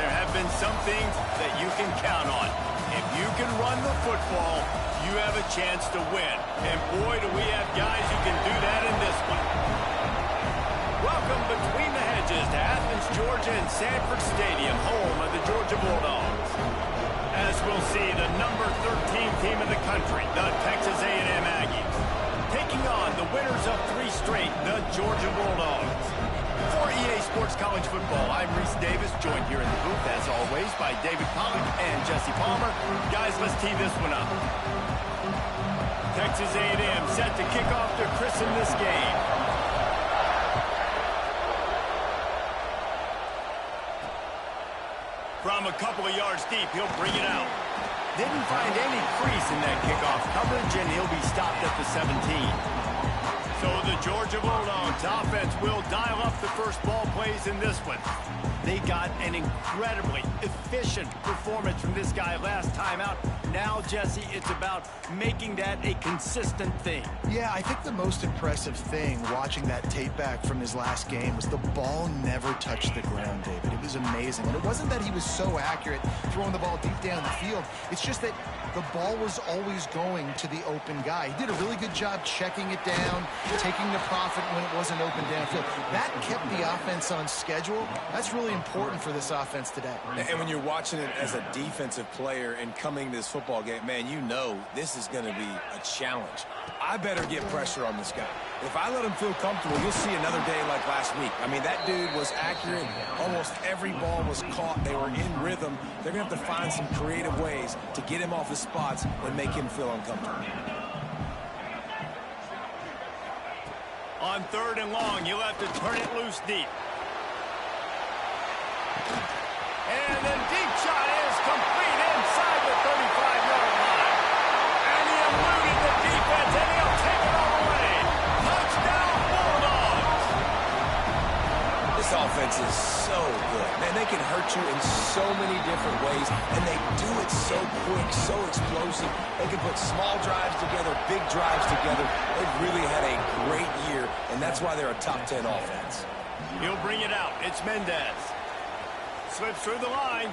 there have been some things that you can count on. If you can run the football, you have a chance to win. And boy, do we have guys who can do that in this one. Welcome between the hedges to Athens, Georgia and Sanford Stadium, home of the Georgia Bulldogs. As we'll see, the number 13 team in the country, the Texas A&M Aggies, taking on the winners of 3 straight, the Georgia Bulldogs. For EA Sports College Football, I'm Reese Davis, joined here in the booth, as always, by David Pollack and Jesse Palmer. Guys, let's tee this one up. Texas A&M set to kick off to christen this game. From a couple of yards deep, he'll bring it out. Didn't find any crease in that kickoff coverage, and he'll be stopped at the 17. So the Georgia Bulldogs offense will dial up the first ball plays in this one. They got an incredibly efficient performance from this guy last time out. Now, Jesse, it's about making that a consistent thing. Yeah, I think the most impressive thing watching that tape back from his last game was the ball never touched the ground, David. It was amazing. And it wasn't that he was so accurate throwing the ball deep down the field. It's just that the ball was always going to the open guy. He did a really good job checking it down, taking the profit when it wasn't open downfield. That kept the offense on schedule. That's really important for this offense today. And when you're watching it as a defensive player and coming to this football game, man, you know this is going to be a challenge. I better get pressure on this guy. If I let him feel comfortable, you'll see another day like last week. I mean, that dude was accurate. Almost every ball was caught. They were in rhythm. They're going to have to find some creative ways to get him off his spots and make him feel uncomfortable. On 3rd and long, you'll have to turn it loose deep. And the deep shot is complete inside the 35-yard line. And he eluded the defense, and he'll take it all the way. Touchdown, Bulldogs! This offense is so good. Man, they can hurt you in so many different ways, and they do it so quick, so explosive. They can put small drives together, big drives together. They've really had a great year, and that's why they're a top 10 offense. He'll bring it out. It's Mendez. Slips through the line.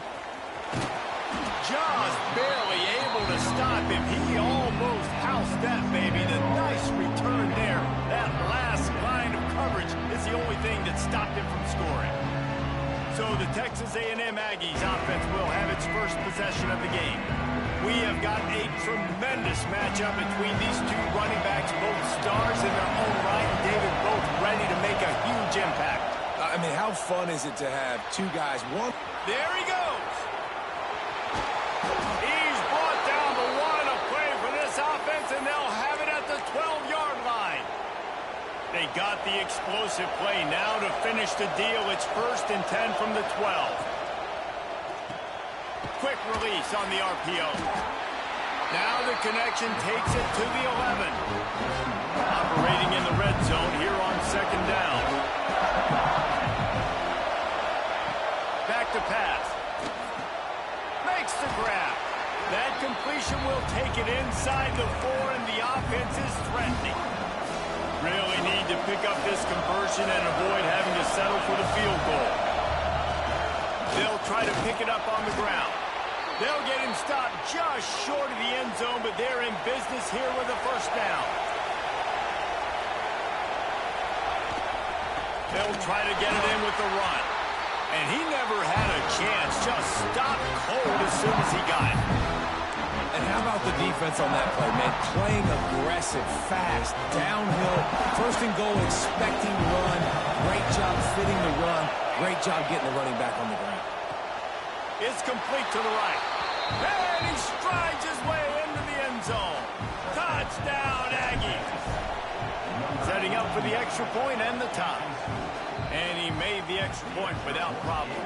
Just barely able to stop him. He almost housed that baby. The nice return there. That last line of coverage is the only thing that stopped him from scoring. So the Texas A&M Aggies offense will have its first possession of the game. We have got a tremendous matchup between these two running backs, both stars in their own right. David, both ready to make a huge impact. I mean, how fun is it to have two guys? One. There he goes. He's brought down the one, a play for this offense, and they'll have it at the 12-yard line. They got the explosive play now to finish the deal. It's 1st and 10 from the 12. Quick release on the RPO. Now the connection takes it to the 11. Operating in the red zone here on 2nd down. Back to pass. Makes the grab. That completion will take it inside the 4, and the offense is threatening. Really need to pick up this conversion and avoid having to settle for the field goal. They'll try to pick it up on the ground. They'll get him stopped just short of the end zone, but they're in business here with a 1st down. They'll try to get it in with the run. And he never had a chance, just stopped cold as soon as he got it. And how about the defense on that play, man? Playing aggressive, fast, downhill, 1st and goal, expecting run. Great job fitting the run. Great job getting the running back on the ground. It's complete to the right. And he strides his way into the end zone. Touchdown, Aggies. Setting up for the extra point and the tie. And he made the extra point without problem.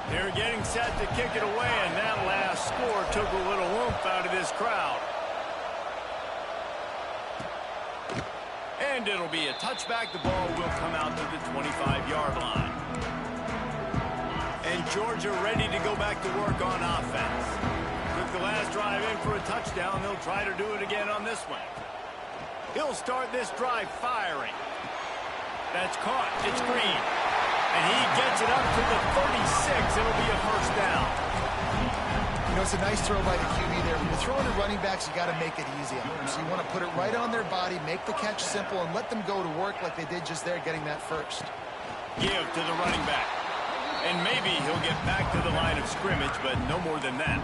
They're getting set to kick it away, and that last score took a little oomph out of this crowd. And it'll be a touchback. The ball will come out to the 25-yard line. And Georgia ready to go back to work on offense. Took the last drive in for a touchdown. They'll try to do it again on this one. He'll start this drive firing. That's caught. It's Green. And he gets it up to the 36. It'll be a 1st down. it's a nice throw by the QB there. When you're throwing to running backs, you got to make it easy on them. So you want to put it right on their body, make the catch simple, and let them go to work like they did just there, getting that first. Give to the running back. And maybe he'll get back to the line of scrimmage, but no more than that.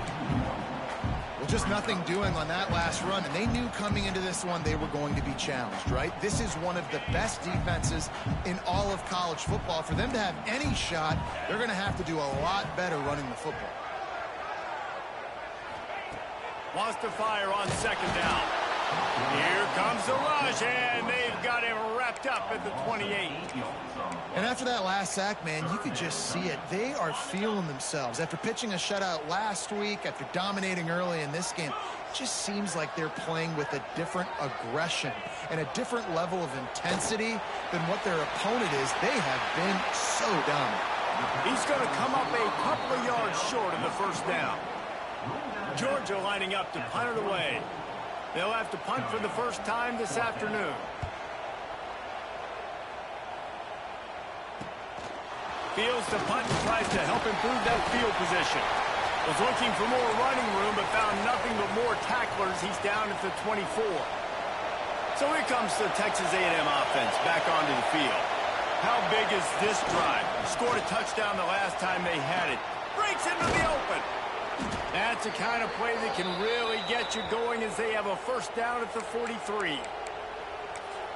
Well, just nothing doing on that last run, and they knew coming into this one they were going to be challenged, right? This is one of the best defenses in all of college football. For them to have any shot, they're going to have to do a lot better running the football. Wants to fire on second down. Here comes the rush, and they've got him wrapped up at the 28. And after that last sack, man, you could just see it. They are feeling themselves. After pitching a shutout last week, after dominating early in this game, it just seems like they're playing with a different aggression and a different level of intensity than what their opponent is. They have been so dominant. He's going to come up a couple of yards short of the first down. Georgia lining up to punt it away. They'll have to punt for the first time this afternoon. Fields the punt and tries to help improve that field position. Was looking for more running room, but found nothing but more tacklers. He's down at the 24. So here comes the Texas A&M offense back onto the field. How big is this drive? Scored a touchdown the last time they had it. Breaks into the open. That's the kind of play that can really get you going as they have a first down at the 43.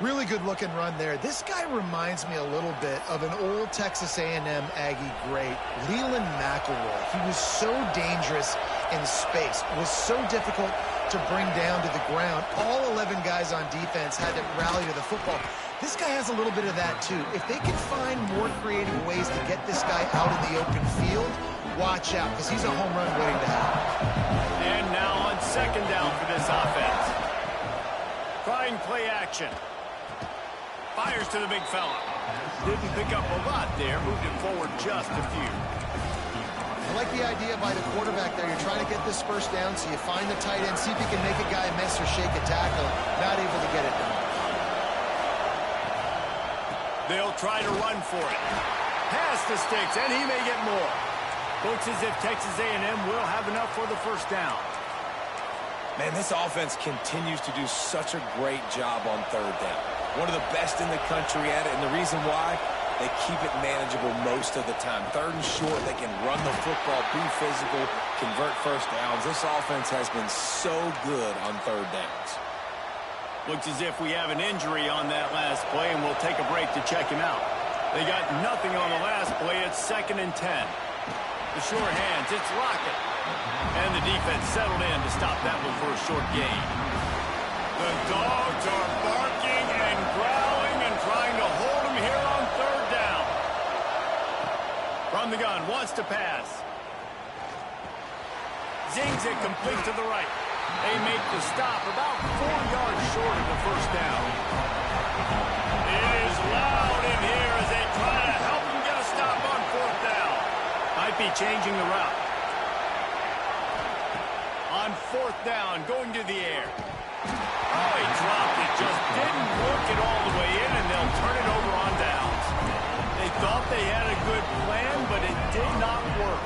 Really good-looking run there. This guy reminds me a little bit of an old Texas A&M Aggie great, Leland McElroy. He was so dangerous in space, was so difficult to bring down to the ground. All 11 guys on defense had to rally to the football. This guy has a little bit of that, too. If they can find more creative ways to get this guy out in the open field, watch out, because he's a home run waiting to happen. And now on second down for this offense. Trying play action. Fires to the big fella. Didn't pick up a lot there. Moved it forward just a few. I like the idea by the quarterback there. You're trying to get this first down, so you find the tight end, see if he can make a guy miss or shake a tackle. Not able to get it done. They'll try to run for it. Pass the sticks, and he may get more. Looks as if Texas A&M will have enough for the first down. Man, this offense continues to do such a great job on third down. One of the best in the country at it, and the reason why, they keep it manageable most of the time. Third and short, they can run the football, be physical, convert first downs. This offense has been so good on third downs. Looks as if we have an injury on that last play, and we'll take a break to check him out. They got nothing on the last play. It's 2nd and 10. The sure hands, it's Lockett. And the defense settled in to stop that one for a short gain. The dogs are barking and growling and trying to hold him here on third down. From the gun, wants to pass. Zings it complete to the right. They make the stop about 4 yards short of the first down. It is loud in here as they try to help him get a stop on 4th down. Might be changing the route. On 4th down, going to the air. Oh, he dropped it. Just didn't work it all the way in, and they'll turn it over on downs. They thought they had a good plan, but it did not work.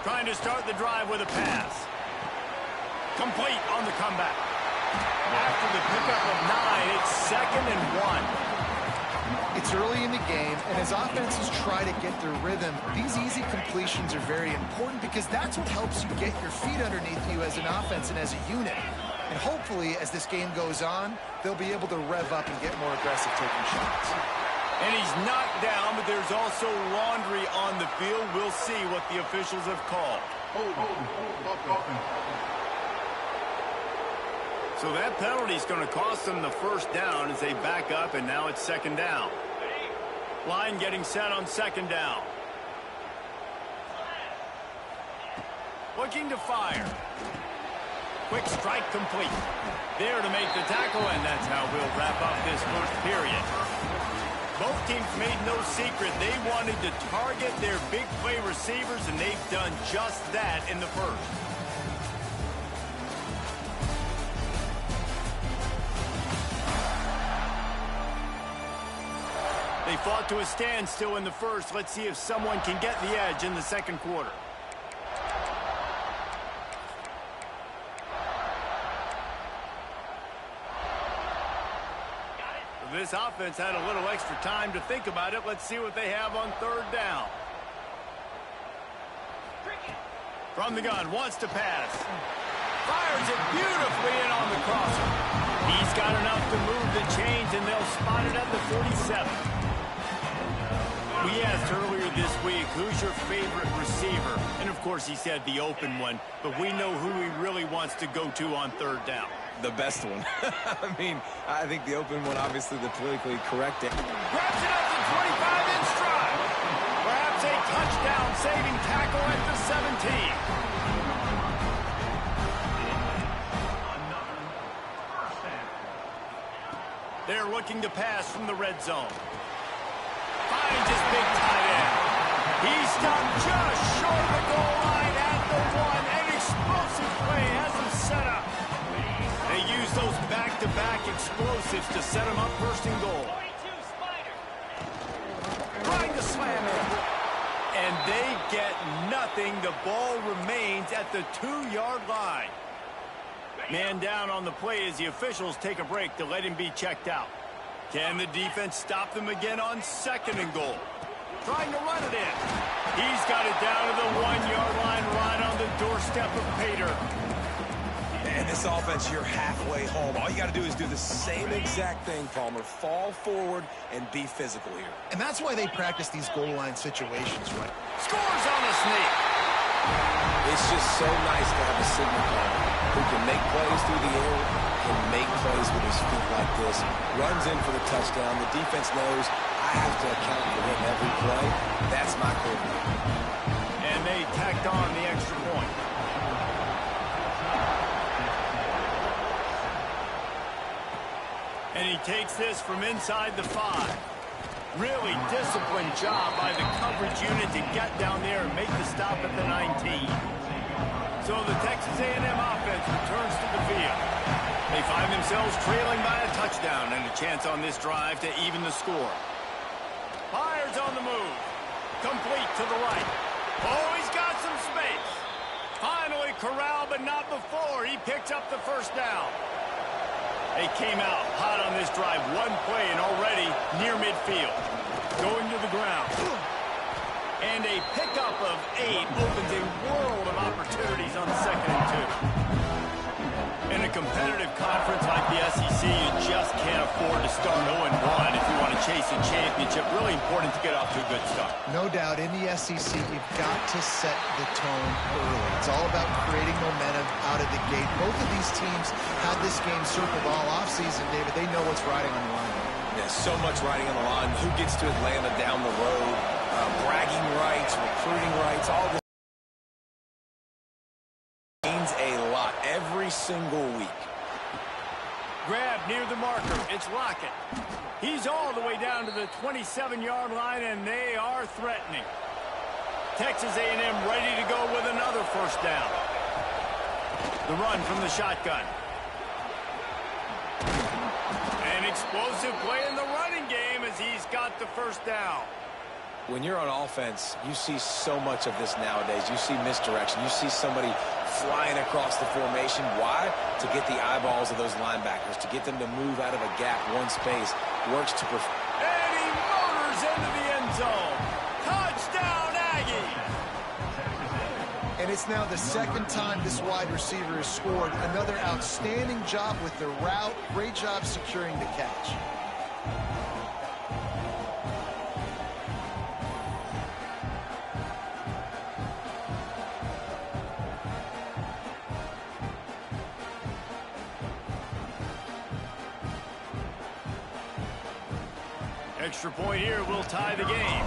Trying to start the drive with a pass. Complete on the comeback. After the pickup of 9, it's 2nd and 1. It's early in the game, and as offenses try to get their rhythm, these easy completions are very important because that's what helps you get your feet underneath you as an offense and as a unit. And hopefully, as this game goes on, they'll be able to rev up and get more aggressive taking shots. And he's knocked down, but there's also laundry on the field. We'll see what the officials have called. So that penalty is going to cost them the first down as they back up, and now it's 2nd down. Line getting set on 2nd down. Looking to fire. Quick strike complete. There to make the tackle, and that's how we'll wrap up this first period. Both teams made no secret they wanted to target their big play receivers, and they've done just that in the first. They fought to a standstill in the first. Let's see if someone can get the edge in the second quarter. This offense had a little extra time to think about it. Let's see what they have on third down. From the gun, wants to pass. Fires it beautifully in on the crosser. He's got enough to move the chains, and they'll spot it at the 47. We asked earlier this week, who's your favorite receiver? And, of course, he said the open one. But we know who he really wants to go to on third down. The best one. I mean, I think the open one, obviously the politically correct. Grabs it up to 25 in stride. Perhaps a touchdown-saving tackle at the 17. They're looking to pass from the red zone. Finds his big tight end. He's stopped just short of the goal line at the 1. An explosive play has him set up. They use those back-to-back explosives to set him up first and goal. Trying to slam him. And they get nothing. The ball remains at the 2-yard line. Man down on the play as the officials take a break to let him be checked out. Can the defense stop them again on second and goal? Trying to run it in. He's got it down to the 1-yard line right on the doorstep of Pater. And this offense, you're halfway home. All you got to do is do the same exact thing, Palmer. Fall forward and be physical here. And that's why they practice these goal line situations, right? Scores on the sneak. It's just so nice to have a signal caller who can make plays through the air and make plays with his feet like this. Runs in for the touchdown. The defense knows I have to account for him every play. That's my quarterback. And they tacked on the extra point. And he takes this from inside the 5. Really disciplined job by the coverage unit to get down there and make the stop at the 19. So the Texas A&M offense returns to the field. They find themselves trailing by a touchdown and a chance on this drive to even the score. Fires on the move. Complete to the right. Oh, he's got some space. Finally corralled, but not before. He picks up the first down. They came out hot on this drive. One play and already near midfield. Going to the ground. And a pickup of 8 opens a world of opportunities on second and 2. In a competitive conference like the SEC, you just can't afford to start 0-1 if you want to chase a championship. Really important to get off to a good start. No doubt, in the SEC, you've got to set the tone early. It's all about creating momentum out of the gate. Both of these teams had this game circled all offseason, David. They know what's riding on the line. Yeah, so much riding on the line. Who gets to Atlanta down the road? Bragging rights, recruiting rights, all this means a lot every single week. Grab near the marker. It's Lockett. He's all the way down to the 27-yard line, and they are threatening. Texas A&M ready to go with another first down. The run from the shotgun. An explosive play in the running game as he's got the first down. When you're on offense, you see so much of this nowadays. You see misdirection. You see somebody flying across the formation. Why? To get the eyeballs of those linebackers, to get them to move out of a gap, one space. Works to perfect. And he motors into the end zone. Touchdown, Aggies! And it's now the second time this wide receiver has scored. Another outstanding job with the route. Great job securing the catch. Extra point here will tie the game.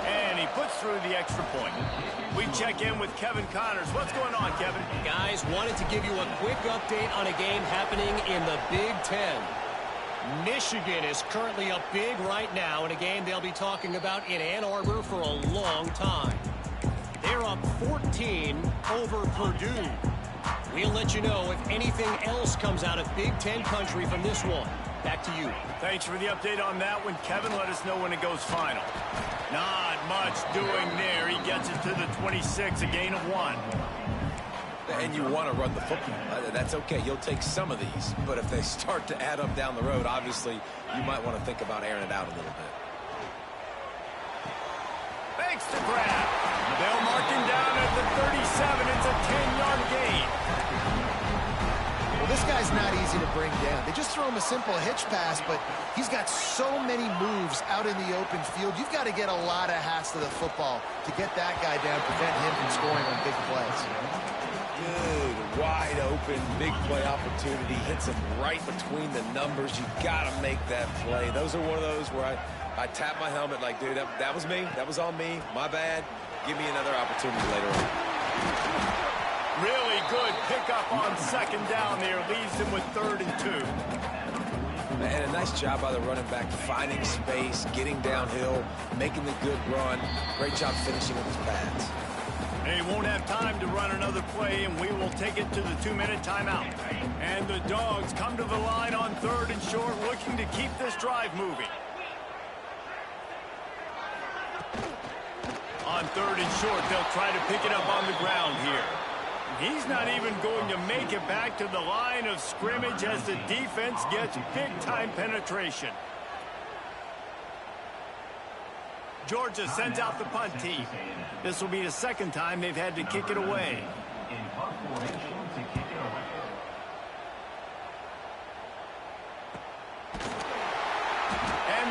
And he puts through the extra point. We check in with Kevin Connors. What's going on, Kevin? Guys, wanted to give you a quick update on a game happening in the Big Ten. Michigan is currently up big right now in a game they'll be talking about in Ann Arbor for a long time. They're up 14 over Purdue. We'll let you know if anything else comes out of Big Ten country from this one. back to you. Thanks for the update on that one, Kevin. Let us know when it goes final. Not much doing there. He gets it to the 26, a gain of 1. And you want to run the football. That's okay. You'll take some of these. But if they start to add up down the road, obviously, you might want to think about airing it out a little bit. Makes the grab. They'll mark him down at the 37. It's a 10-yard gain. Well, this guy's not easy to bring down. They just throw him a simple hitch pass, but he's got so many moves out in the open field. You've got to get a lot of hats to the football to get that guy down, prevent him from scoring on big plays. Good, wide open, big play opportunity. Hits him right between the numbers. You got to make that play. Those are one of those where I tap my helmet like, dude, that was me. That was on me. My bad. Give me another opportunity later on. Really good pickup on second down there. Leaves him with 3rd and 2. And a nice job by the running back, finding space, getting downhill, making the good run. Great job finishing with his pads. They won't have time to run another play, and we will take it to the 2-minute timeout. And the Dogs come to the line on 3rd and short, looking to keep this drive moving. On 3rd and short, they'll try to pick it up on the ground here. He's not even going to make it back to the line of scrimmage as the defense gets big-time penetration. Georgia sends out the punt team. This will be the second time they've had to kick it away. And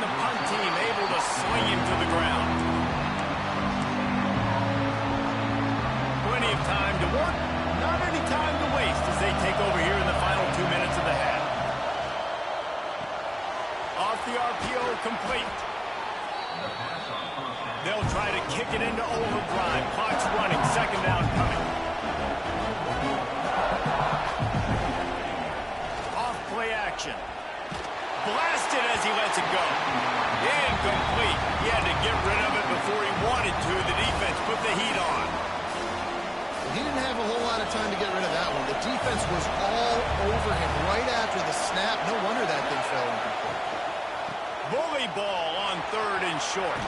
the punt team able to swing him to the ground. Plenty of time to work, not any time to waste as they take over here in the final 2 minutes of the half. Off the RPO, complete. They'll try to kick it into overdrive. Clock's running. Second down coming. Off play action. Blasted as he lets it go. Incomplete. He had to get rid of it before he wanted to. The defense put the heat on. He didn't have a whole lot of time to get rid of that one. The defense was all over him right after the snap. No wonder that thing fell incomplete. Bully ball on 3rd and short.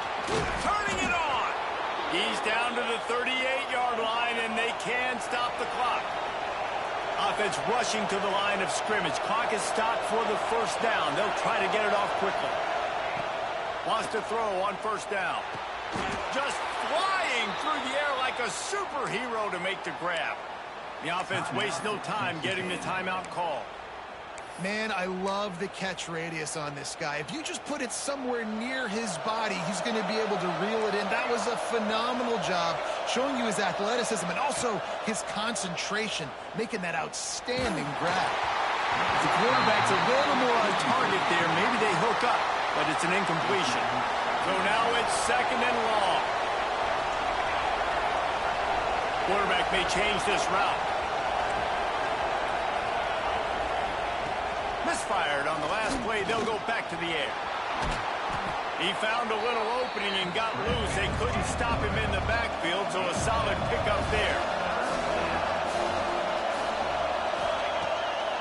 Turning it on. He's down to the 38-yard line, and they can stop the clock. Offense rushing to the line of scrimmage. Clock is stopped for the 1st down. They'll try to get it off quickly. Wants to throw on 1st down. Just flying through the air like a superhero to make the grab. The offense wastes no time getting the timeout call. Man, I love the catch radius on this guy. If you just put it somewhere near his body, he's going to be able to reel it in. That was a phenomenal job, showing you his athleticism and also his concentration, making that outstanding grab. The quarterback's a little more on target there. Maybe they hook up, but it's an incompletion. So now it's 2nd and long. Quarterback may change this route. Misfired on the last play. They'll go back to the air. He found a little opening and got loose. They couldn't stop him in the backfield, so a solid pickup there.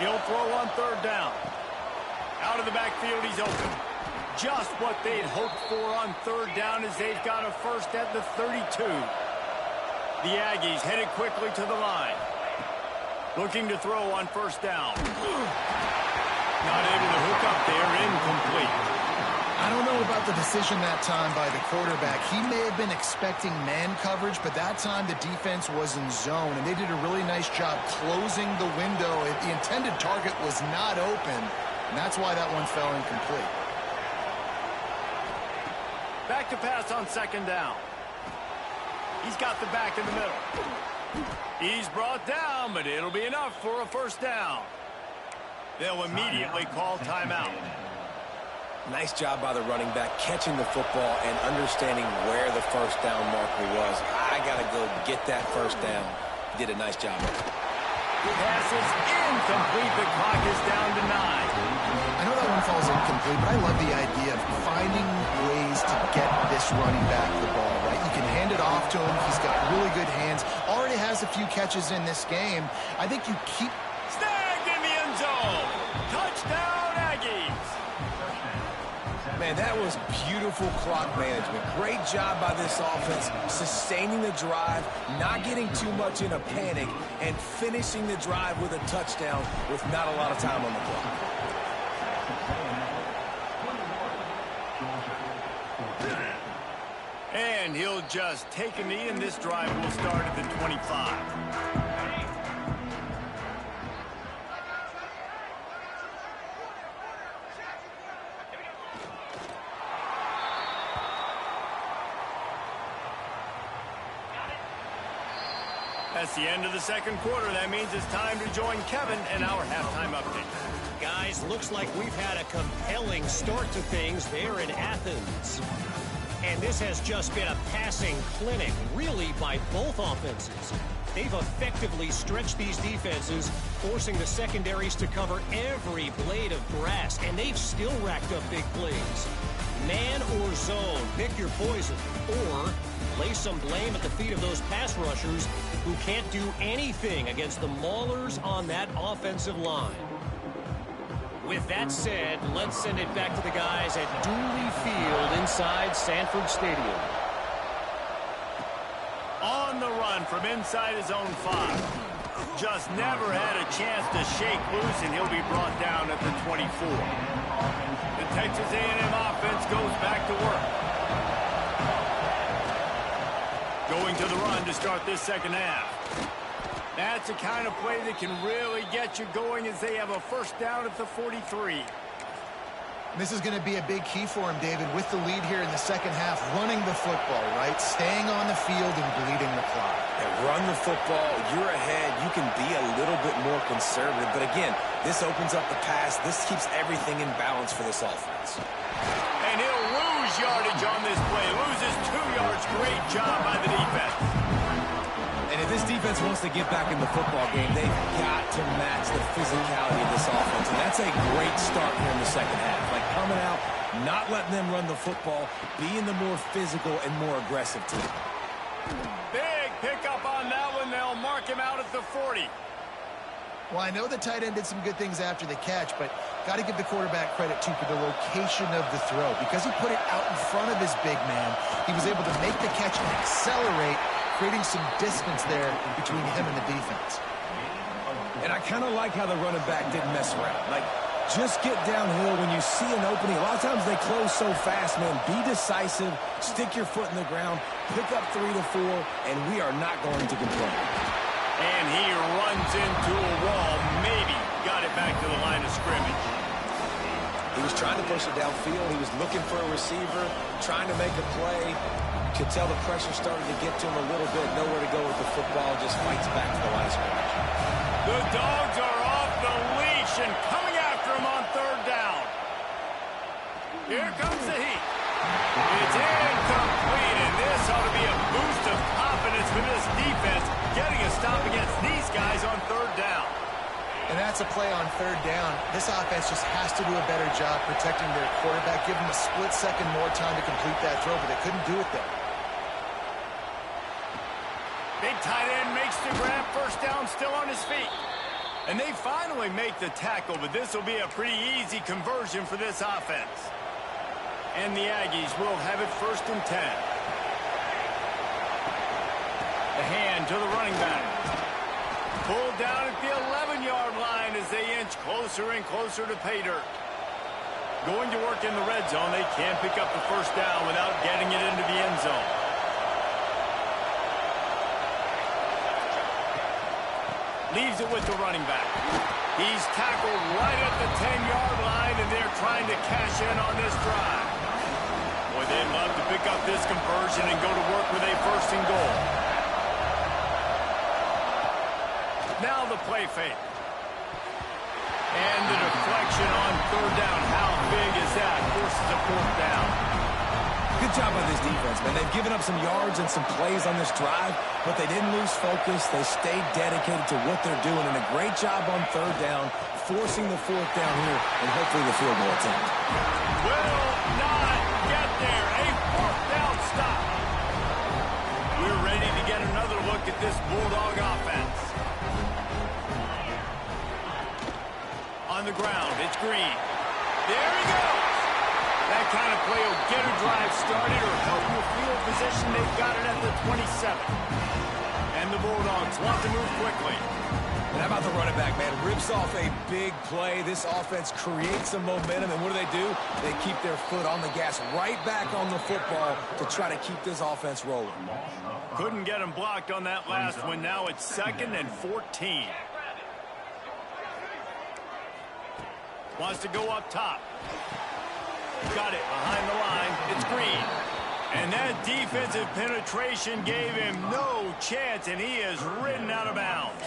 He'll throw on 3rd down. Out of the backfield, he's open. Just what they'd hoped for on 3rd down as they've got a 1st at the 32. The Aggies headed quickly to the line. Looking to throw on 1st down. Not able to hook up there, incomplete. I don't know about the decision that time by the quarterback. He may have been expecting man coverage, but that time the defense was in zone, and they did a really nice job closing the window. The intended target was not open, and that's why that one fell incomplete. Back to pass on 2nd down. He's got the back in the middle. He's brought down, but it'll be enough for a 1st down. They'll immediately call timeout. Nice job by the running back, catching the football and understanding where the 1st down marker was. I got to go get that 1st down. Did a nice job. Pass is incomplete. The clock is down to 9. I know that one falls incomplete, but I love the idea of finding ways to get this running back the ball, right? You can hand it off to him. He's got really good hands. Already has a few catches in this game. I think you keep... Snagged in the end zone. Touchdown, Aggies. Man, that was beautiful clock management. Great job by this offense, sustaining the drive, not getting too much in a panic, and finishing the drive with a touchdown with not a lot of time on the clock. And he'll just take a knee, and this drive will start at the 25. That's the end of the second quarter. That means it's time to join Kevin and our halftime update. Guys, looks like we've had a compelling start to things there in Athens. And this has just been a passing clinic, really, by both offenses. They've effectively stretched these defenses, forcing the secondaries to cover every blade of grass, and they've still racked up big plays. Man or zone, pick your poison, or lay some blame at the feet of those pass rushers who can't do anything against the maulers on that offensive line. With that said, let's send it back to the guys at Dooley Field inside Sanford Stadium. On the run from inside his own 5. Just never had a chance to shake loose, and he'll be brought down at the 24. The Texas A&M offense goes back to work. Going to the run to start this second half. That's the kind of play that can really get you going as they have a first down at the 43. This is going to be a big key for him, David, with the lead here in the second half, running the football, right? Staying on the field and bleeding the clock. Yeah, run the football. You're ahead. You can be a little bit more conservative. But again, this opens up the pass. This keeps everything in balance for this offense. And he'll lose yardage on this play. Loses 2 yards. Great job by the defense. And if this defense wants to get back in the football game, they've got to match the physicality of this offense. And that's a great start here in the second half. Like coming out, not letting them run the football, being the more physical and more aggressive team. Big pickup on that one. They'll mark him out at the 40. Well, I know the tight end did some good things after the catch, but got to give the quarterback credit, too, for the location of the throw. Because he put it out in front of his big man, he was able to make the catch and accelerate, creating some distance there between him and the defense. And I kind of like how the running back didn't mess around. Like, just get downhill when you see an opening. A lot of times they close so fast, man. Be decisive, stick your foot in the ground, pick up 3 to 4, and we are not going to complain. And he runs into a wall. Maybe got it back to the line of scrimmage. He was trying to push it downfield. He was looking for a receiver, trying to make a play. Could tell the pressure started to get to him a little bit. Nowhere to go with the football. Just fights back to the line of scrimmage. The Dogs are off the leash and coming after him on third down. Here comes the heat. It's incomplete, and this ought to be a boost of confidence for this defense, getting a stop against these guys on third down. And that's a play on third down. This offense just has to do a better job protecting their quarterback, give him a split second more time to complete that throw, but they couldn't do it there. Big tight end makes the grab, first down, still on his feet. And they finally make the tackle, but this will be a pretty easy conversion for this offense. And the Aggies will have it 1st and 10. The hand to the running back. Pulled down at the 11-yard line as they inch closer and closer to pay dirt. Going to work in the red zone. They can't pick up the first down without getting it into the end zone. Leaves it with the running back. He's tackled right at the 10-yard line, and they're trying to cash in on this drive. Boy, they'd love to pick up this conversion and go to work with a 1st and goal. Now the play fake. And the deflection on third down. How big is that? Forces a 4th down. Good job by this defense, man. They've given up some yards and some plays on this drive, but they didn't lose focus. They stayed dedicated to what they're doing, and a great job on third down, forcing the 4th down here, and hopefully the field goal attempt. Will not get there. A 4th down stop. We're ready to get another look at this Bulldog offense. On the ground, it's Green. There he goes. That kind of play will get a drive started or help you field position. They've got it at the 27. And the Bulldogs want to move quickly. And how about the running back, man? Rips off a big play. This offense creates some momentum, and what do? They keep their foot on the gas, right back on the football to try to keep this offense rolling. Couldn't get him blocked on that last one. Now it's 2nd and 14. Wants to go up top. Got it behind the line. It's Green. And that defensive penetration gave him no chance, and he is ridden out of bounds.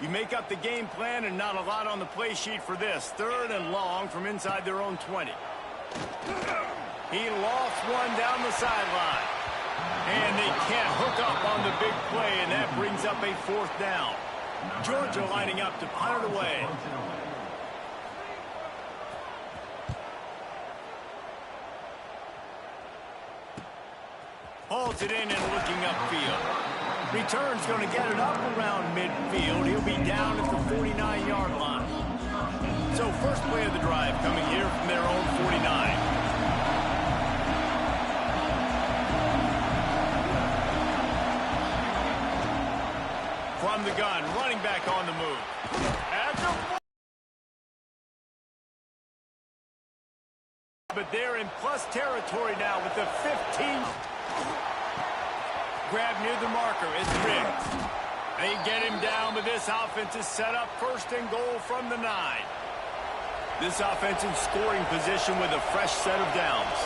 You make up the game plan and not a lot on the play sheet for this. 3rd and long from inside their own 20. He lost one down the sideline. And they can't hook up on the big play, and that brings up a 4th down. Georgia lining up to punt it away. Holds it in and looking upfield. Return's going to get it up around midfield. He'll be down at the 49-yard line. So first play of the drive coming here from their own 49. From the gun, running back on the move. But they're in plus territory now with the 15. Grab near the marker. It's Riggs. They get him down, but this offense is set up 1st and goal from the 9. This offense in scoring position with a fresh set of downs.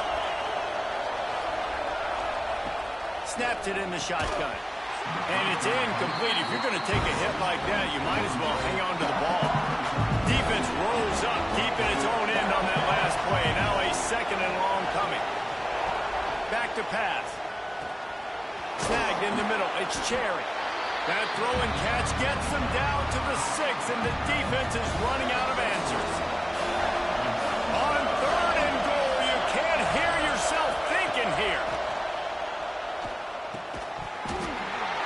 Snaps it in the shotgun. And it's incomplete. If you're going to take a hit like that, you might as well hang on to the ball. Defense rolls up deep in its own end on that last play. Now a 2nd and long coming. Back to pass. Snagged in the middle. It's Cherry. That throw and catch gets them down to the 6, and the defense is running out of answers. On 3rd and goal, you can't hear yourself thinking here.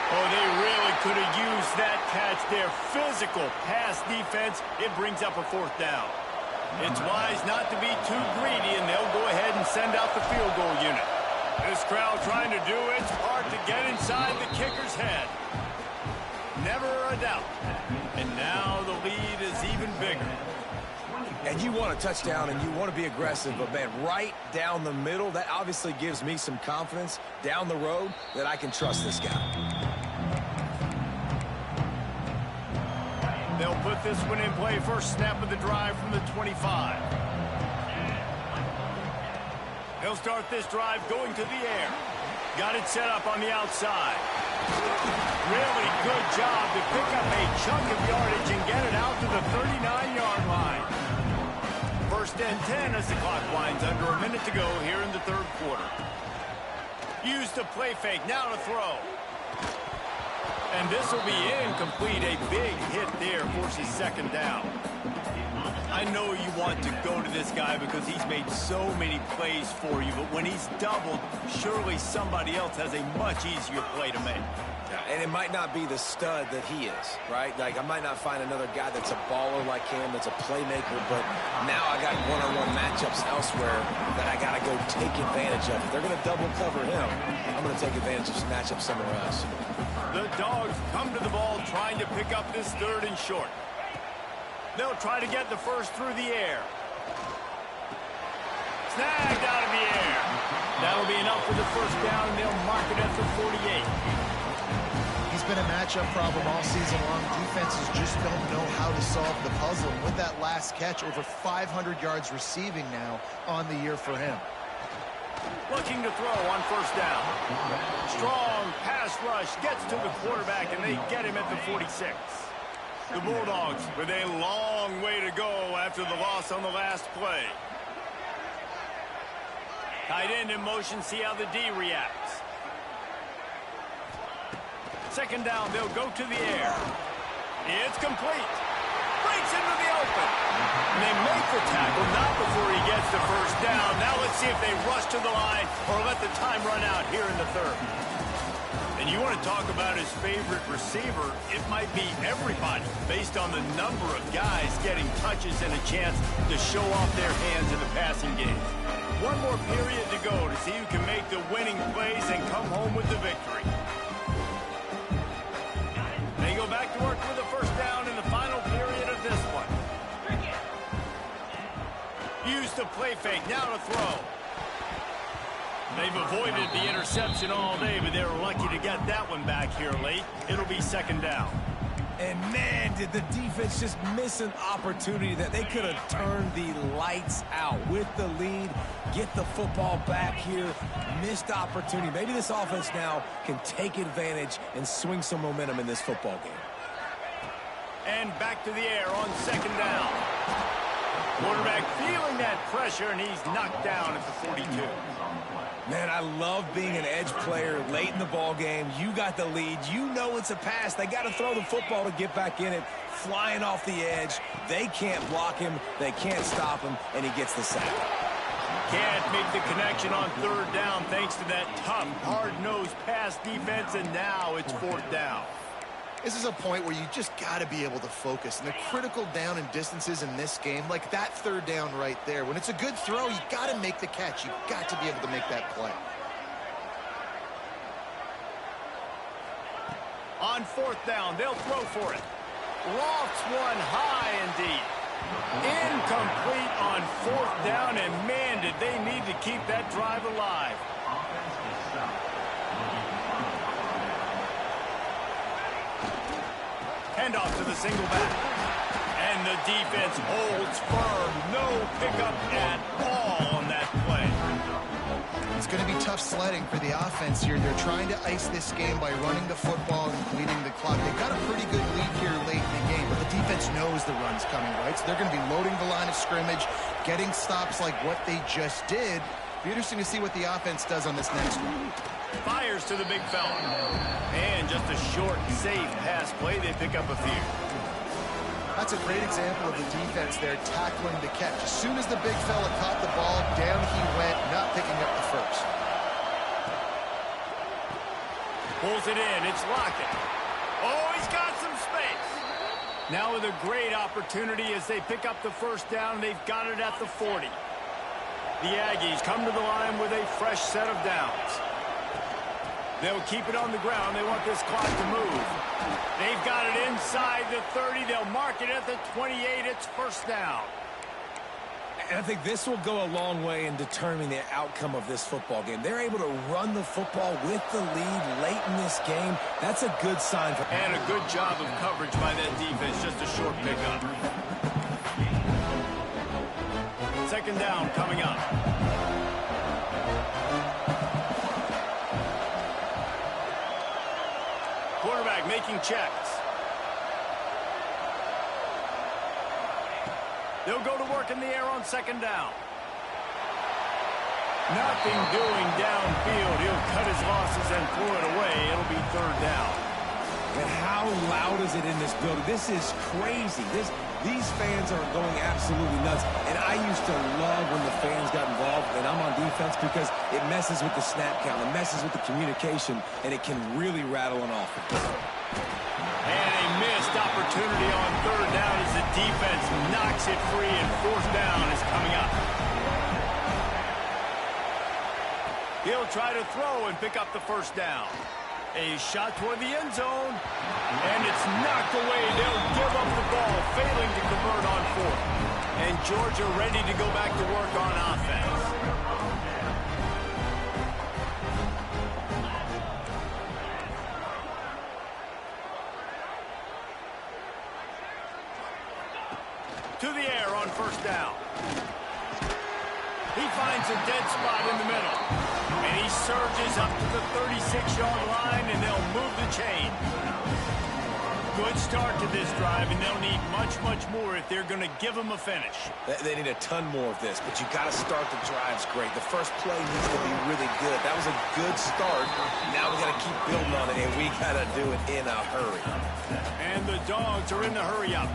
Oh, they really could have used that catch there. Physical pass defense. It brings up a 4th down. It's wise not to be too greedy, and they'll go ahead and send out the field goal unit. This crowd trying to do its part to get inside the kicker's head. Never a doubt. And now the lead is even bigger. And you want a touchdown and you want to be aggressive, but man, right down the middle, that obviously gives me some confidence down the road that I can trust this guy. They'll put this one in play. First snap of the drive from the 25. He'll start this drive going to the air. Got it set up on the outside. Really good job to pick up a chunk of yardage and get it out to the 39-yard line. 1st and 10 as the clock winds under a minute to go here in the 3rd quarter. Use the play fake. Now to throw. And this will be incomplete. A big hit there forces 2nd down. I know you want to go to this guy because he's made so many plays for you, but when he's doubled, surely somebody else has a much easier play to make. Yeah, and it might not be the stud that he is, right? Like, I might not find another guy that's a baller like him, that's a playmaker, but now I got one-on-one matchups elsewhere that I got to go take advantage of. If they're going to double cover him, I'm going to take advantage of some matchups somewhere else. The Dogs come to the ball trying to pick up this 3rd and short. They'll try to get the first through the air. Snagged out of the air. That'll be enough for the 1st down, and they'll mark it at the 48. He's been a matchup problem all season long. Defenses just don't know how to solve the puzzle. And with that last catch, over 500 yards receiving now on the year for him. Looking to throw on 1st down. Strong pass rush gets to the quarterback, and they get him at the 46. The Bulldogs with a long way to go after the loss on the last play. Tight end in motion, see how the D reacts. 2nd down, they'll go to the air. It's complete. Breaks into the open. And they make the tackle, not before he gets the 1st down. Now let's see if they rush to the line or let the time run out here in the 3rd. And you want to talk about his favorite receiver, it might be everybody based on the number of guys getting touches and a chance to show off their hands in the passing game. One more period to go to see who can make the winning plays and come home with the victory. They go back to work with a first down in the final period of this one. Use the play fake, now to throw. They've avoided the interception all day, but they were lucky to get that one back here late. It'll be second down. And man, did the defense just miss an opportunity that they could have turned the lights out with the lead, get the football back here, missed opportunity. Maybe this offense now can take advantage and swing some momentum in this football game. And back to the air on second down. Quarterback feeling that pressure, and he's knocked down at the 42. Man, I love being an edge player late in the ball game. You got the lead. You know it's a pass. They got to throw the football to get back in it. Flying off the edge. They can't block him. They can't stop him, and he gets the sack. Can't make the connection on third down thanks to that tough, hard-nosed pass defense, and now it's fourth down. This is a point where you just got to be able to focus. And the critical down and distances in this game, like that third down right there, when it's a good throw, you got to make the catch. You got to be able to make that play. On fourth down, they'll throw for it. Lofts one high indeed. Incomplete on fourth down, and man, did they need to keep that drive alive. Handoff to the single back. And the defense holds firm. No pickup at all on that play. It's going to be tough sledding for the offense here. They're trying to ice this game by running the football and bleeding the clock. They've got a pretty good lead here late in the game, but the defense knows the run's coming, right? So they're going to be loading the line of scrimmage, getting stops like what they just did. Be interesting to see what the offense does on this next one. Fires to the big fella. And just a short, safe pass play. They pick up a few. That's a great example of the defense there tackling the catch. As soon as the big fella caught the ball, down he went, not picking up the first. Pulls it in. It's Lockett. Oh, he's got some space. Now with a great opportunity as they pick up the first down. They've got it at the 40. The Aggies come to the line with a fresh set of downs. They'll keep it on the ground. They want this clock to move. They've got it inside the 30. They'll mark it at the 28. It's first down. And I think this will go a long way in determining the outcome of this football game. They're able to run the football with the lead late in this game. That's a good sign. And a good job of coverage by that defense. Just a short pickup. Second down coming up. Quarterback making checks. They'll go to work in the air on second down. Nothing doing downfield. He'll cut his losses and throw it away. It'll be third down. And how loud is it in this building? This is crazy. These fans are going absolutely nuts. And I used to love when the fans got involved, and I'm on defense, because it messes with the snap count. It messes with the communication, and it can really rattle an offense. And a missed opportunity on third down as the defense knocks it free, and fourth down is coming up. He'll try to throw and pick up the first down. A shot toward the end zone, and it's knocked away. They'll give up the ball, failing to convert on fourth. And Georgia ready to go back to work on offense. To the air on first down. He finds a dead spot in the middle. And he surges up to the 36-yard line, and they'll move the chain. Good start to this drive, and they'll need much, much more if they're going to give them a finish. They need a ton more of this, but you got to start the drives great. The first play needs to be really good. That was a good start. Now we got to keep building on it, and we got to do it in a hurry. And the Dogs are in the hurry up.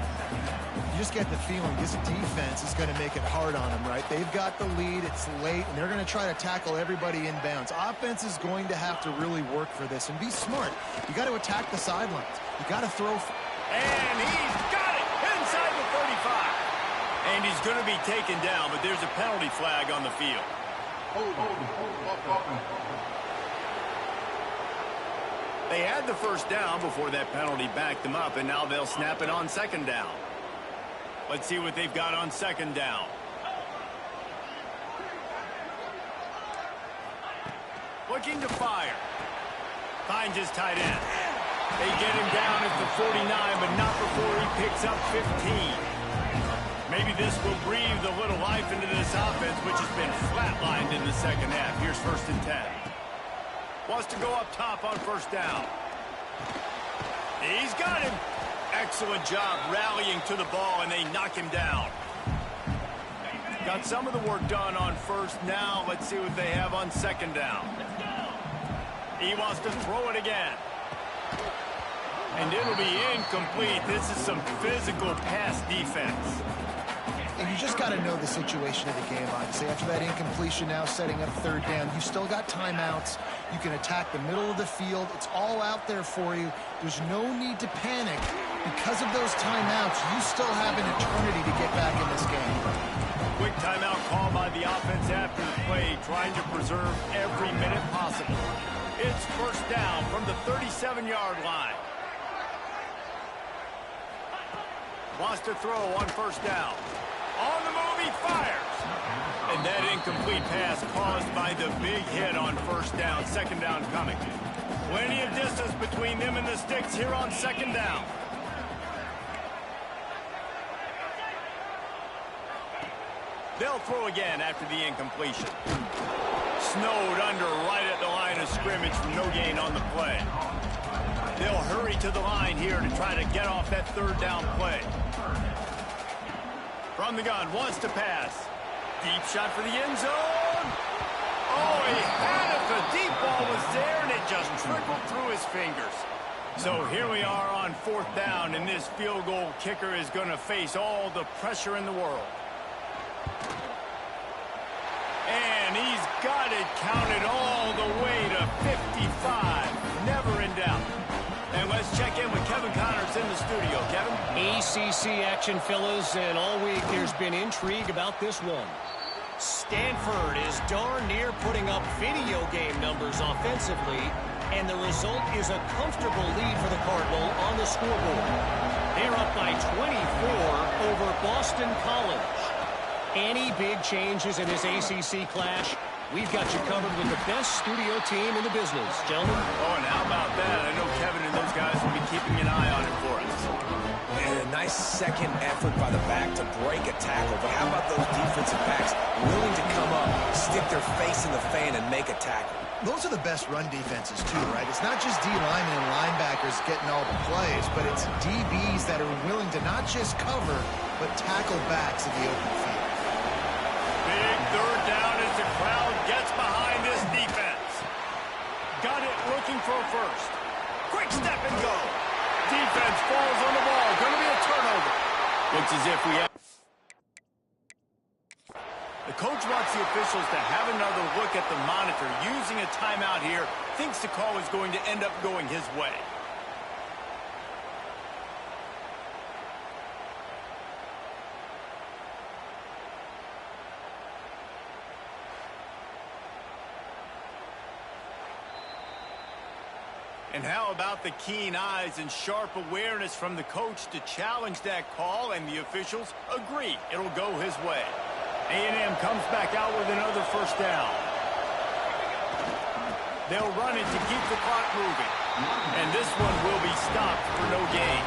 You just get the feeling this defense is going to make it hard on them, right? They've got the lead, it's late, and they're going to try to tackle everybody inbounds. Offense is going to have to really work for this and be smart. You got to attack the sidelines. You got to throw. And he's got it inside the 35. And he's going to be taken down, but there's a penalty flag on the field. They had the first down before that penalty backed them up, and now they'll snap it on second down. Let's see what they've got on second down. Looking to fire. Finds his tight end. They get him down at the 49, but not before he picks up 15. Maybe this will breathe a little life into this offense, which has been flatlined in the second half. Here's 1st and 10. Wants to go up top on first down. He's got him. Excellent job rallying to the ball, and they knock him down. Got some of the work done on first. Now let's see what they have on second down. He wants to throw it again. And it'll be incomplete. This is some physical pass defense. And you just got to know the situation of the game, obviously. After that incompletion, now setting up third down, you still got timeouts. You can attack the middle of the field. It's all out there for you. There's no need to panic. Because of those timeouts, you still have an eternity to get back in this game. Quick timeout call by the offense after the play, trying to preserve every minute possible. It's first down from the 37-yard line. Wants to throw on first down. On the move, he fires. And that incomplete pass caused by the big hit on first down. Second down coming. Plenty of distance between them and the sticks here on second down. They'll throw again after the incompletion. Snowed under right at the line of scrimmage from no gain on the play. They'll hurry to the line here to try to get off that third down play. From the gun, wants to pass. Deep shot for the end zone. Oh, he had it. The deep ball was there, and it just trickled through his fingers. So here we are on fourth down, and this field goal kicker is going to face all the pressure in the world. And he's got it counted all the way to 55. Never in doubt. And let's check in with Kevin Connors in the studio. Kevin? ACC action, fellas, and all week there's been intrigue about this one. Stanford is darn near putting up video game numbers offensively, and the result is a comfortable lead for the Cardinal on the scoreboard. They're up by 24 over Boston College. Any big changes in this ACC clash? We've got you covered with the best studio team in the business, gentlemen. Oh, and how about that? I know Kevin and those guys will be keeping an eye on it for us. And a nice second effort by the back to break a tackle. But how about those defensive backs willing to come up, stick their face in the fan, and make a tackle? Those are the best run defenses, too, right? It's not just D linemen and linebackers getting all the plays, but it's DBs that are willing to not just cover, but tackle backs in the open field. Big third down as the crowd gets behind this defense. Got it looking for a first. Quick step and go. Defense falls on the ball. Going to be a turnover. Looks as if we have... The coach wants the officials to have another look at the monitor. Using a timeout here, thinks the call is going to end up going his way. And how about the keen eyes and sharp awareness from the coach to challenge that call, and the officials agree it'll go his way. A&M comes back out with another first down. They'll run it to keep the clock moving. And this one will be stopped for no gain.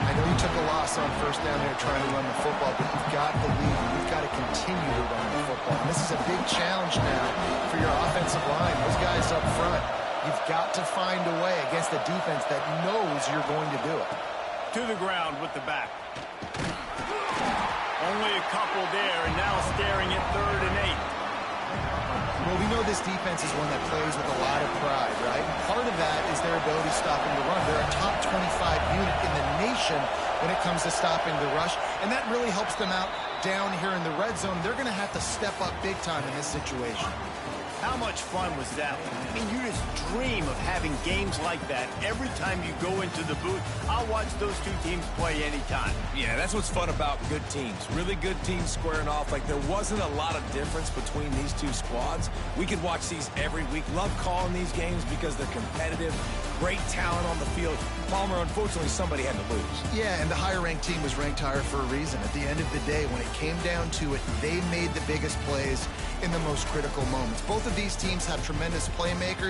I know you took a loss on first down there trying to run the football, but you've got the lead. You've got to continue to run the football. And this is a big challenge now for your offensive line. Those guys up front. You've got to find a way against a defense that knows you're going to do it. To the ground with the back. Only a couple there, and now staring at 3rd and 8. Well, we know this defense is one that plays with a lot of pride, right? And part of that is their ability stopping the run. They're a top 25 unit in the nation when it comes to stopping the rush, and that really helps them out down here in the red zone. They're going to have to step up big time in this situation. How much fun was that? I mean, you just dream of having games like that every time you go into the booth. I'll watch those two teams play anytime. Yeah, that's what's fun about good teams. Really good teams squaring off. Like, there wasn't a lot of difference between these two squads. We could watch these every week. Love calling these games because they're competitive. Great talent on the field. Palmer, unfortunately, somebody had to lose. Yeah, and the higher-ranked team was ranked higher for a reason. At the end of the day, when it came down to it, they made the biggest plays in the most critical moments. Both of these teams have tremendous playmakers.